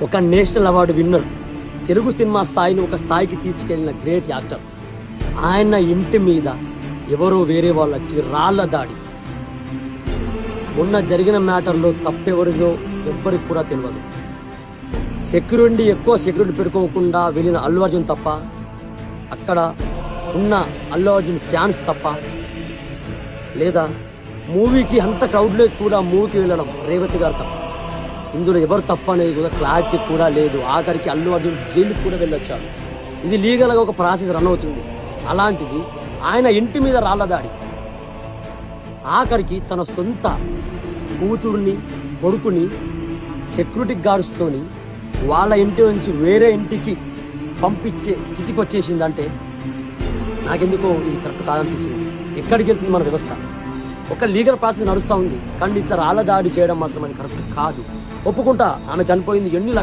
ఒక national award winner, Telugu cinema స్థాయిని ఒక స్థాయికి తీసుకెళ్లిన గ్రేట్ యాక్టర్. ఆయన ఇంటి మీద ఎవరో వేరే వాళ్ళు వచ్చి రాళ్ల దాడి. మొన్న జరిగిన మ్యాటర్లో తప్పెవరిదో ఎవ్వరికి కూడా తెలియదు. ఎక్కువ సెక్యూరిటీ పెట్టుకోకుండా వెళ్ళిన అల్లు అర్జున్ తప్ప, అక్కడ ఉన్న అల్లు అర్జున్ ఫ్యాన్స్ తప్ప, లేదా మూవీకి అంత క్రౌడ్లో కూడా మూవీకి వెళ్ళడం రేవతి గారు తప్ప. ఇందులో ఎవరు తప్ప అనేది కూడా క్లారిటీ కూడా లేదు. ఆఖరికి అల్లు అర్జున్ జైలుకి కూడా వెళ్ళొచ్చాడు. ఇది లీగల్గా ఒక ప్రాసెస్ రన్ అవుతుంది. అలాంటిది ఆయన ఇంటి మీద రాళ్ల దాడి. ఆఖరికి తన సొంత కూతుర్ని కొడుకుని సెక్యూరిటీ గార్డ్స్తోని వాళ్ళ ఇంటి నుంచి వేరే ఇంటికి పంపించే స్థితికి వచ్చేసిందంటే నాకెందుకో ఇది కరెక్ట్ కాదనిపిస్తుంది. ఎక్కడికి వెళ్తుంది మన వ్యవస్థ? ఒక లీగల్ ప్రాసెస్ నడుస్తూ ఉంది, కానీ ఇట్లా రాళ్ల దాడి చేయడం మాత్రం అది కరెక్ట్ కాదు. ఒప్పుకుంటా, ఆమె చనిపోయింది, ఎన్ని లక్షలు